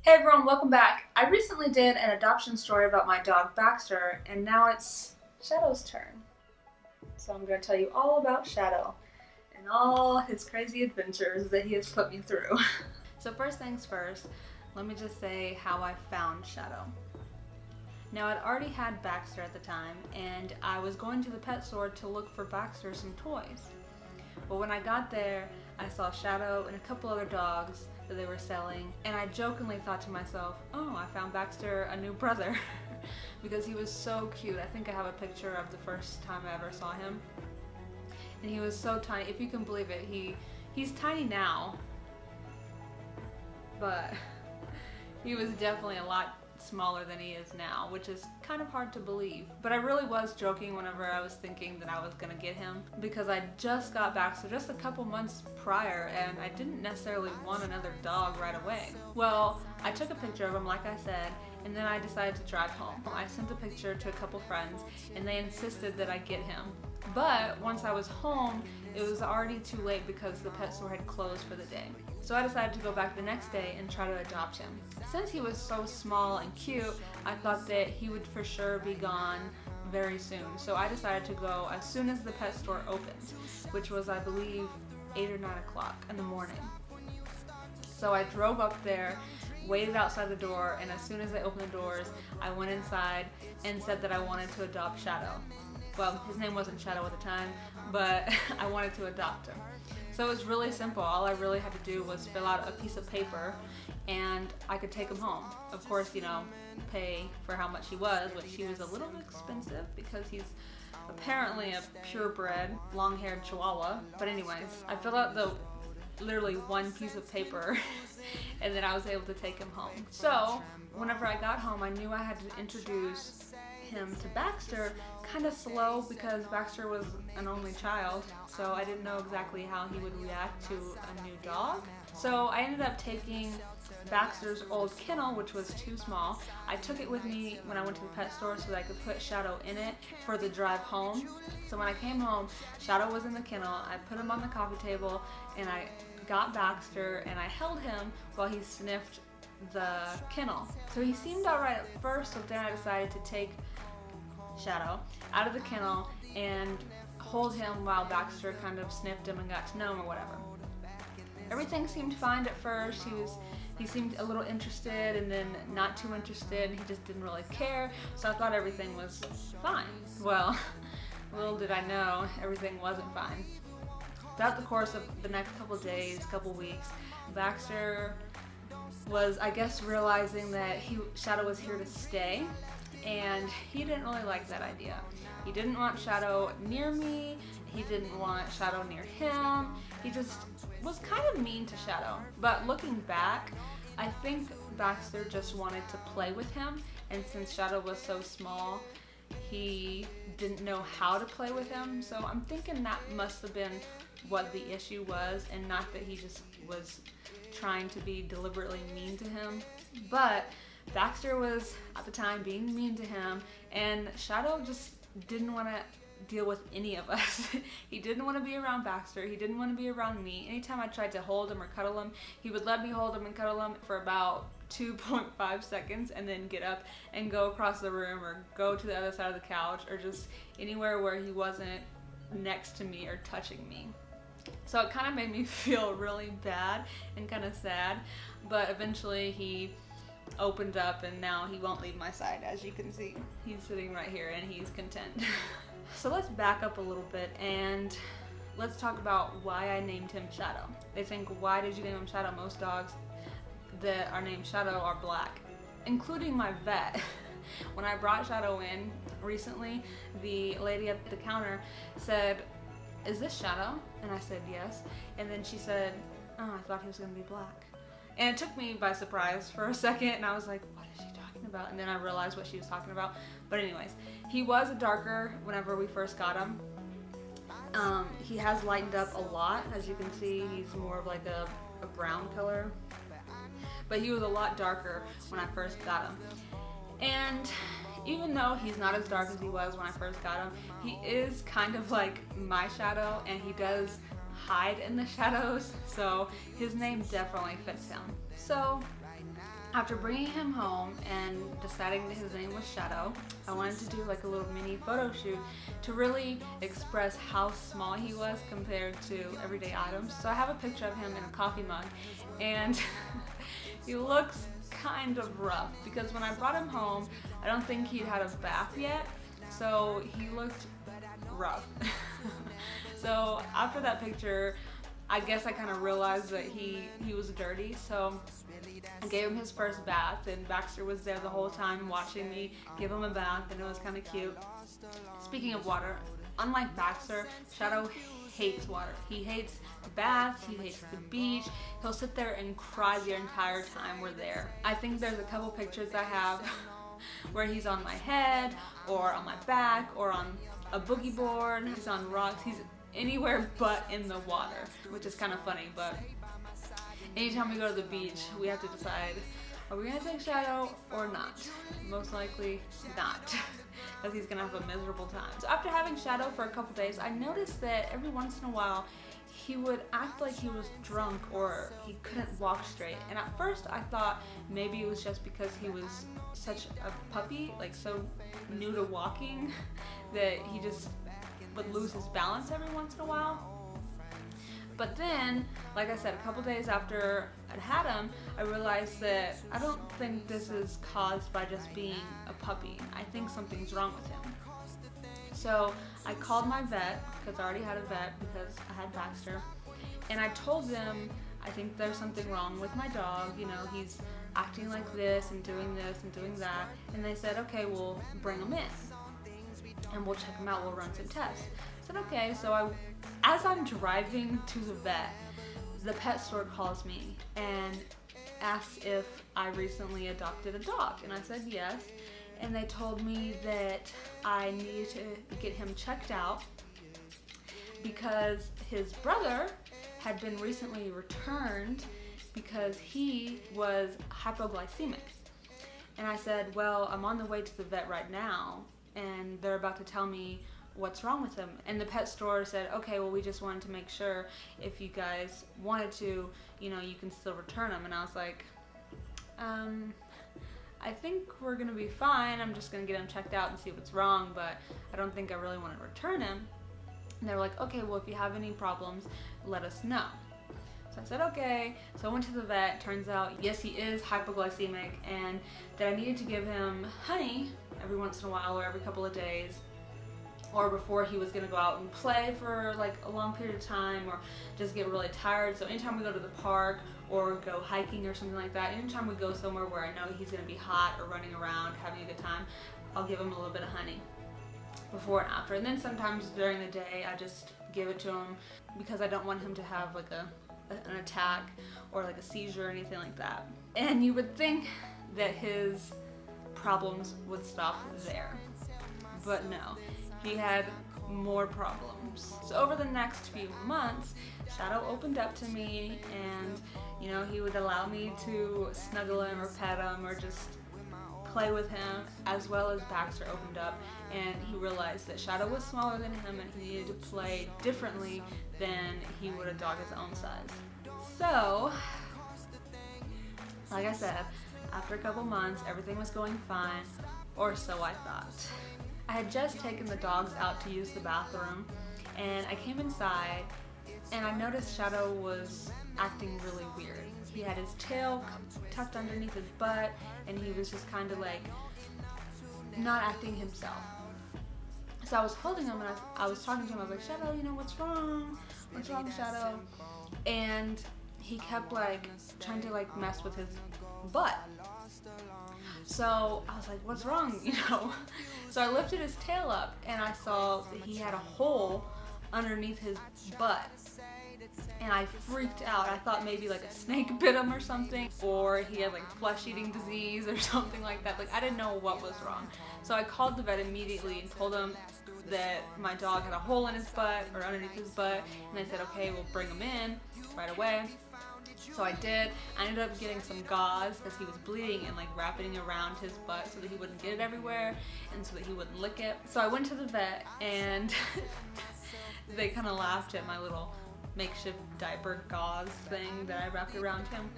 Hey everyone, welcome back. I recently did an adoption story about my dog Baxter, and now it's Shadow's turn. So I'm going to tell you all about Shadow and all his crazy adventures that he has put me through. So first things first, let me just say how I found Shadow. Now I'd already had Baxter at the time, and I was going to the pet store to look for Baxter some toys. But when I got there, I saw Shadow and a couple other dogs that they were selling, and I jokingly thought to myself, oh, I found Baxter a new brother because he was so cute. I think I have a picture of the first time I ever saw him. And he was so tiny, if you can believe it. He's tiny now, but he was definitely a lot smaller than he is now, which is kind of hard to believe. But I really was joking whenever I was thinking that I was gonna get him, because I just got Baxter just a couple months prior, and I didn't necessarily want another dog right away. Well, I took a picture of him, like I said, and then I decided to drive home. I sent a picture to a couple friends, and they insisted that I get him. But once I was home, it was already too late because the pet store had closed for the day. So I decided to go back the next day and try to adopt him. Since he was so small and cute, I thought that he would for sure be gone very soon. So I decided to go as soon as the pet store opened, which was, I believe, 8 or 9 o'clock in the morning. So I drove up there, waited outside the door, and as soon as they opened the doors, I went inside and said that I wanted to adopt Shadow. Well, his name wasn't Shadow at the time, but I wanted to adopt him. So it was really simple. All I really had to do was fill out a piece of paper and I could take him home. Of course, pay for how much he was, which he was a little expensive because he's apparently a purebred, long-haired Chihuahua. But anyways, I filled out the literally one piece of paper and then I was able to take him home. So whenever I got home, I knew I had to introduce him to Baxter kind of slow because Baxter was an only child, so I didn't know exactly how he would react to a new dog. So I ended up taking Baxter's old kennel, which was too small. I took it with me when I went to the pet store so that I could put Shadow in it for the drive home. So when I came home, Shadow was in the kennel. I put him on the coffee table and I got Baxter and I held him while he sniffed the kennel. So he seemed alright at first, so then I decided to take Shadow out of the kennel and hold him while Baxter kind of sniffed him and got to know him or whatever. Everything seemed fine at first. He seemed a little interested and then not too interested. He just didn't really care, so I thought everything was fine. Well, little did I know, everything wasn't fine. Throughout the course of the next couple days, couple weeks, Baxter was, I guess, realizing that Shadow was here to stay, and he didn't really like that idea. He didn't want Shadow near me, he didn't want Shadow near him, he just was kind of mean to Shadow. But looking back, I think Baxter just wanted to play with him, and since Shadow was so small, he didn't know how to play with him, so I'm thinking that must have been what the issue was, and not that he just was trying to be deliberately mean to him. But Baxter was, at the time, being mean to him, and Shadow just didn't want to deal with any of us. He didn't want to be around Baxter, he didn't want to be around me. Anytime I tried to hold him or cuddle him, he would let me hold him and cuddle him for about 2.5 seconds and then get up and go across the room or go to the other side of the couch or just anywhere where he wasn't next to me or touching me. So it kind of made me feel really bad and kind of sad, but eventually he opened up and now he won't leave my side. As you can see, he's sitting right here and he's content. So let's back up a little bit and let's talk about why I named him Shadow. They think, why did you name him Shadow? Most dogs that are named Shadow are black, including my vet. When I brought Shadow in recently, the lady at the counter said, "Is this Shadow?" And I said, "Yes." And then she said, "Oh, I thought he was going to be black." And it took me by surprise for a second, and I was like, what is she talking about? And then I realized what she was talking about. But anyways, he was darker whenever we first got him. He has lightened up a lot. As you can see, he's more of like a brown color. But he was a lot darker when I first got him. And even though he's not as dark as he was when I first got him, he is kind of like my Shadow, and he does hide in the shadows, so his name definitely fits him. So After bringing him home and deciding that his name was Shadow, I wanted to do like a little mini photo shoot to really express how small he was compared to everyday items. So I have a picture of him in a coffee mug, and he looks kind of rough because when I brought him home, I don't think he'd had a bath yet, so he looked rough. So after that picture, I guess I kind of realized that he was dirty, so I gave him his first bath, and Baxter was there the whole time watching me give him a bath, and it was kind of cute. Speaking of water, unlike Baxter, Shadow hates water. He hates baths, he hates the beach. He'll sit there and cry the entire time we're there. I think there's a couple pictures I have where he's on my head, or on my back, or on a boogie board. He's on rocks. He's anywhere but in the water, which is kind of funny, but anytime we go to the beach, we have to decide, are we gonna take Shadow or not? Most likely not, because he's gonna have a miserable time. So after having Shadow for a couple days, I noticed that every once in a while, he would act like he was drunk or he couldn't walk straight. And at first I thought maybe it was just because he was such a puppy, like so new to walking, that he just would lose his balance every once in a while. But then, like I said, a couple days after I'd had him, I realized that I don't think this is caused by just being a puppy. I think something's wrong with him. So I called my vet, because I already had a vet because I had Baxter, and I told them, I think there's something wrong with my dog, you know, he's acting like this and doing that, and they said, okay, we'll bring him in and we'll check him out, we'll run some tests. I said, okay. So as I'm driving to the vet, the pet store calls me and asks if I recently adopted a dog, and I said yes, and they told me that I needed to get him checked out because his brother had been recently returned because he was hypoglycemic. And I said, well, I'm on the way to the vet right now, and they're about to tell me what's wrong with him. And the pet store said, okay, well, we just wanted to make sure if you guys wanted to, you know, you can still return him. And I was like, I think we're gonna be fine. I'm just gonna get him checked out and see what's wrong, but I don't think I really want to return him. And they were like, okay, well, if you have any problems, let us know. So I said, okay. So I went to the vet. Turns out, yes, he is hypoglycemic, and that I needed to give him honey every once in a while or every couple of days, or before he was gonna go out and play for like a long period of time or just get really tired. So anytime we go to the park or go hiking or something like that, anytime we go somewhere where I know he's gonna be hot or running around having a good time, I'll give him a little bit of honey before and after. And then sometimes during the day I just give it to him because I don't want him to have like an attack or like a seizure or anything like that. And you would think that his problems would stop there, but no, he had more problems. So over the next few months, Shadow opened up to me, and you know, he would allow me to snuggle him or pet him or just play with him, as well as Baxter opened up and he realized that Shadow was smaller than him and he needed to play differently than he would a dog his own size. So, like I said, after a couple months, everything was going fine, or so I thought. I had just taken the dogs out to use the bathroom, and I came inside and I noticed Shadow was acting really weird. He had his tail tucked underneath his butt, and he was just kind of like not acting himself. So I was holding him and I was talking to him. I was like, Shadow, you know, what's wrong? What's wrong, Shadow? And he kept like trying to like mess with his butt. So I was like, what's wrong, you know? So I lifted his tail up and I saw that he had a hole underneath his butt. And I freaked out. I thought maybe like a snake bit him or something, or he had like flesh-eating disease or something like that. Like, I didn't know what was wrong. So I called the vet immediately and told him that my dog had a hole in his butt or underneath his butt. And I said, okay, we'll bring him in right away. So I did. I ended up getting some gauze because he was bleeding and like wrapping it around his butt so that he wouldn't get it everywhere and so that he wouldn't lick it. So I went to the vet and they kind of laughed at my little makeshift diaper gauze thing that I wrapped around him.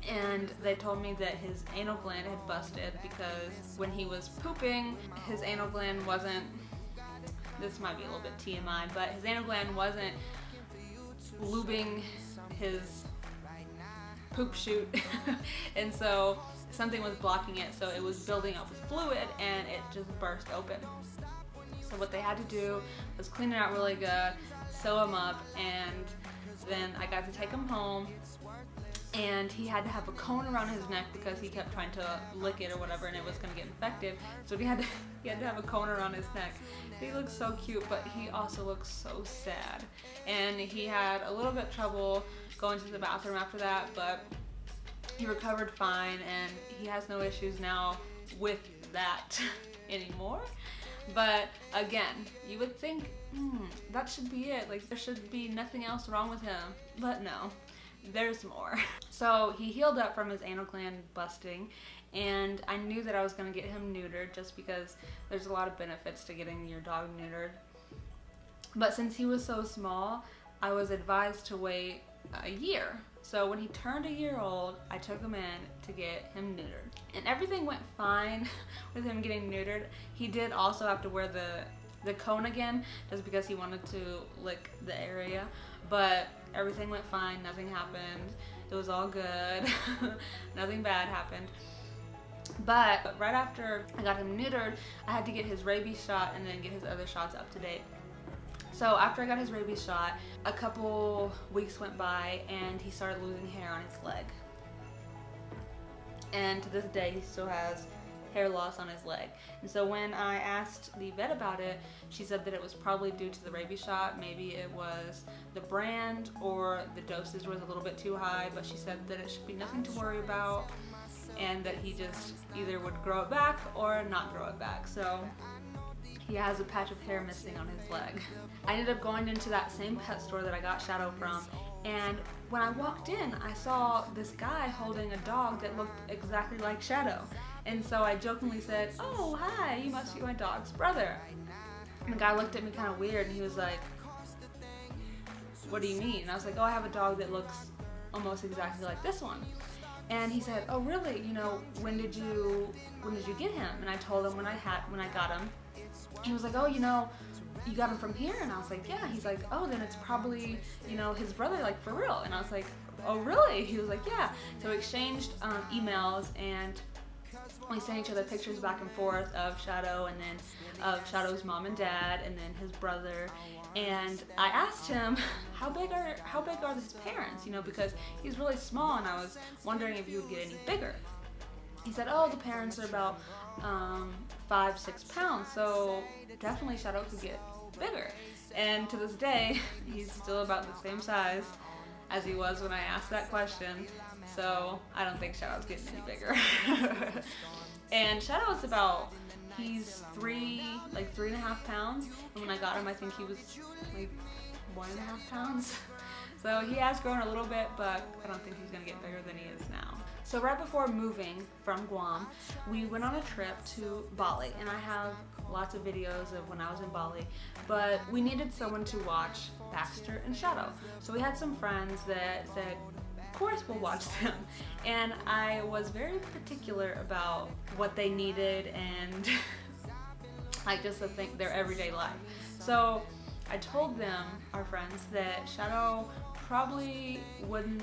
And they told me that his anal gland had busted because when he was pooping, his anal gland wasn't, this might be a little bit TMI, but his anal gland wasn't lubing his poop chute. And so something was blocking it, so it was building up with fluid and it just burst open. So what they had to do was clean it out really good, sew him up, and then I got to take him home, and he had to have a cone around his neck because he kept trying to lick it or whatever, and it was going to get infected. So he had to have a cone around his neck. He looks so cute, but he also looks so sad. And he had a little bit of trouble going to the bathroom after that, but he recovered fine, and he has no issues now with that anymore. But again, you would think, that should be it. Like, there should be nothing else wrong with him. But no, there's more. So he healed up from his anal gland busting, and I knew that I was going to get him neutered just because there's a lot of benefits to getting your dog neutered. But since he was so small, I was advised to wait a year. So when he turned a year old, I took him in to get him neutered. And everything went fine with him getting neutered. He did also have to wear the cone again, just because he wanted to lick the area. But everything went fine, nothing happened. It was all good. Nothing bad happened. But right after I got him neutered, I had to get his rabies shot and then get his other shots up to date. So after I got his rabies shot, a couple weeks went by and he started losing hair on his leg. And to this day, he still has hair loss on his leg. And so when I asked the vet about it, she said that it was probably due to the rabies shot. Maybe it was the brand or the dosage was a little bit too high, but she said that it should be nothing to worry about and that he just either would grow it back or not grow it back. So he has a patch of hair missing on his leg. I ended up going into that same pet store that I got Shadow from, and when I walked in, I saw this guy holding a dog that looked exactly like Shadow. And so I jokingly said, "Oh, hi, you must be my dog's brother." And the guy looked at me kind of weird, and he was like, "What do you mean?" And I was like, "Oh, I have a dog that looks almost exactly like this one." And he said, "Oh, really? You know, when did you get him?" And I told him when I got him. He was like, "Oh, you know, you got him from here?" And I was like, "Yeah." He's like, "Oh, then it's probably, you know, his brother, like, for real." And I was like, "Oh, really?" He was like, "Yeah." So we exchanged emails, and we sent each other pictures back and forth of Shadow, and then of Shadow's mom and dad, and then his brother. And I asked him, how big are his parents? You know, because he's really small, and I was wondering if he would get any bigger. He said, "Oh, the parents are about 5-6 pounds, so definitely Shadow could get bigger." And to this day, he's still about the same size as he was when I asked that question. So I don't think Shadow's getting any bigger. And Shadow is he's 3.5 pounds. And when I got him, I think he was like 1.5 pounds. So he has grown a little bit, but I don't think he's gonna get bigger than he is now. So right before moving from Guam, we went on a trip to Bali, and I have lots of videos of when I was in Bali, but we needed someone to watch Baxter and Shadow. So we had some friends that said, "Of course we'll watch them." And I was very particular about what they needed and like just to think their everyday life. So I told them, our friends, that Shadow probably wouldn't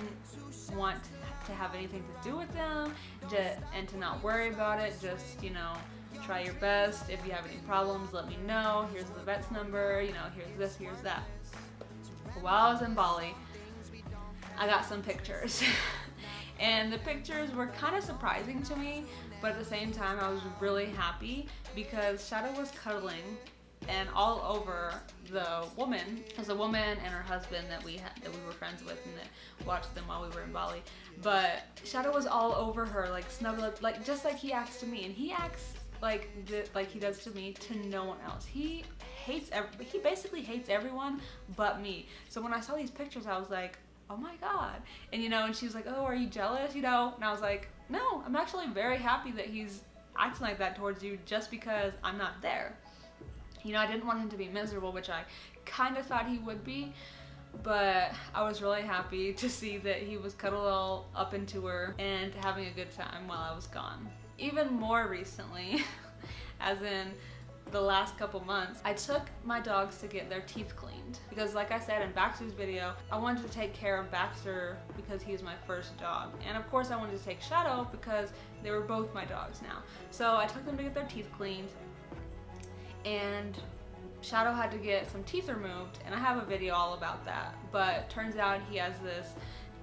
want to have anything to do with them, and to not worry about it. Just, you know, try your best. If you have any problems, let me know. Here's the vet's number, you know, here's this, here's that. While I was in Bali, I got some pictures. And the pictures were kind of surprising to me, but at the same time I was really happy because Shadow was cuddling and all over the woman. There's a woman and her husband that we were friends with and that watched them while we were in Bali. But Shadow was all over her, like snuggled up, like just like he acts to me, and he acts like he does to me to no one else. He basically hates everyone but me. So when I saw these pictures, I was like, "Oh my God." And you know, and she was like, "Oh, are you jealous?" You know, and I was like, "No, I'm actually very happy that he's acting like that towards you just because I'm not there." You know, I didn't want him to be miserable, which I kind of thought he would be, but I was really happy to see that he was cuddled all up into her and having a good time while I was gone. Even more recently, as in the last couple months, I took my dogs to get their teeth cleaned because, like I said in Baxter's video, I wanted to take care of Baxter because he's my first dog, and of course I wanted to take Shadow because they were both my dogs now. So I took them to get their teeth cleaned, and Shadow had to get some teeth removed, and I have a video all about that, but turns out he has this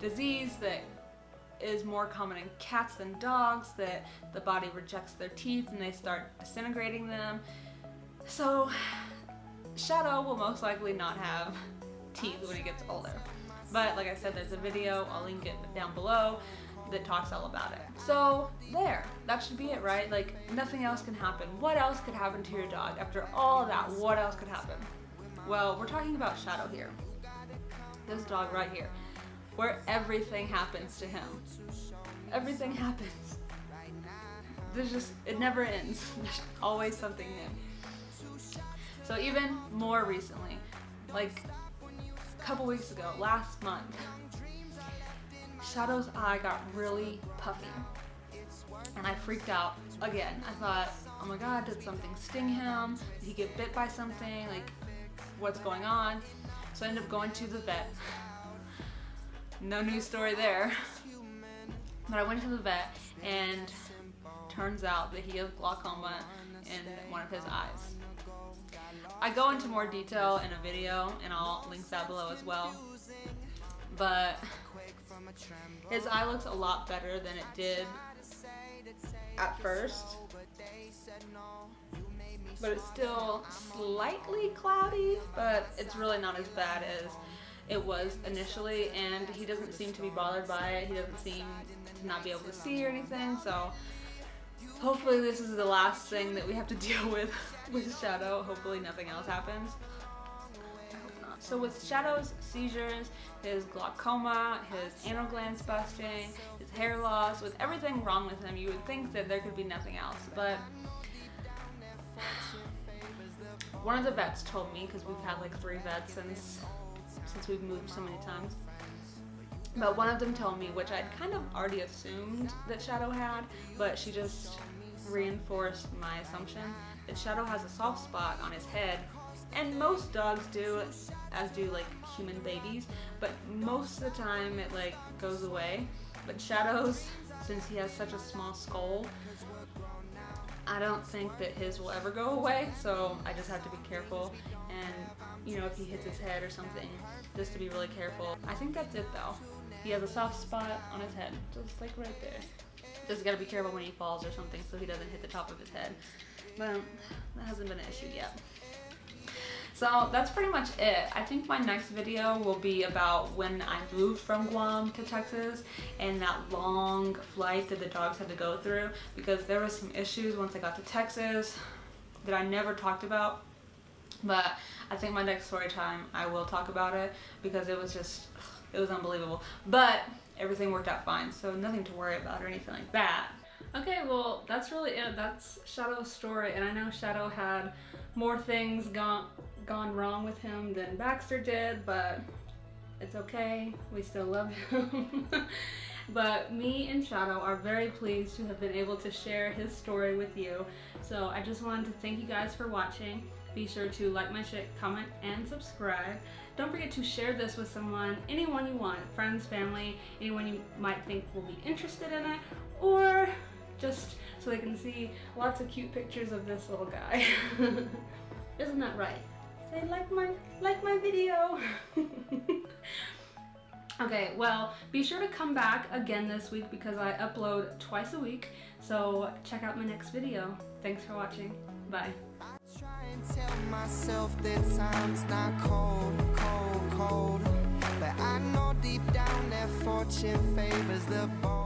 disease that is more common in cats than dogs, that the body rejects their teeth and they start disintegrating them. So Shadow will most likely not have teeth when he gets older. But like I said, there's a video, I'll link it down below, that talks all about it. So there, that should be it, right? Like, nothing else can happen. What else could happen to your dog? After all of that, what else could happen? Well, we're talking about Shadow here. This dog right here, where everything happens to him. Everything happens. It never ends. There's always something new. So even more recently, like a couple weeks ago, last month, Shadow's eye got really puffy, and I freaked out again. I thought, oh my god, did something sting him? Did he get bit by something? Like, what's going on? So I ended up going to the vet. No news story there. But I went to the vet, and turns out that he has glaucoma in one of his eyes. I go into more detail in a video, and I'll link that below as well. But his eye looks a lot better than it did at first, but it's still slightly cloudy, but it's really not as bad as it was initially, and he doesn't seem to be bothered by it. He doesn't seem to not be able to see or anything, so hopefully this is the last thing that we have to deal with Shadow. Hopefully nothing else happens. I hope not. So with Shadow's seizures, his glaucoma, his anal glands busting, his hair loss, with everything wrong with him, you would think that there could be nothing else, but one of the vets told me, because we've had like 3 vets since we've moved so many times, but one of them told me, which I'd kind of already assumed that Shadow had, but she just reinforced my assumption, that Shadow has a soft spot on his head. And most dogs do, as do like human babies, but most of the time it like goes away. But Shadow's, since he has such a small skull, I don't think that his will ever go away, so I just have to be careful, and you know, if he hits his head or something, just to be really careful. I think that's it though. He has a soft spot on his head, just like right there. Just gotta be careful when he falls or something so he doesn't hit the top of his head. But that hasn't been an issue yet. So that's pretty much it. I think my next video will be about when I moved from Guam to Texas and that long flight that the dogs had to go through, because there was some issues once I got to Texas that I never talked about. But I think my next story time I will talk about it, because it was unbelievable. But everything worked out fine, so nothing to worry about or anything like that. Okay, well, that's really it. That's Shadow's story, and I know Shadow had more things gone wrong with him than Baxter did, but it's okay. We still love him. But me and Shadow are very pleased to have been able to share his story with you. So I just wanted to thank you guys for watching. Be sure to like my shit, comment, and subscribe. Don't forget to share this with someone, anyone you want, friends, family, anyone you might think will be interested in it, or just so they can see lots of cute pictures of this little guy. Isn't that right? Say like my video. Okay, well, be sure to come back again this week because I upload twice a week, so check out my next video. Thanks for watching. Bye. Try and tell myself that time's not cold, cold, cold, but I know deep down that fortune favors the bold.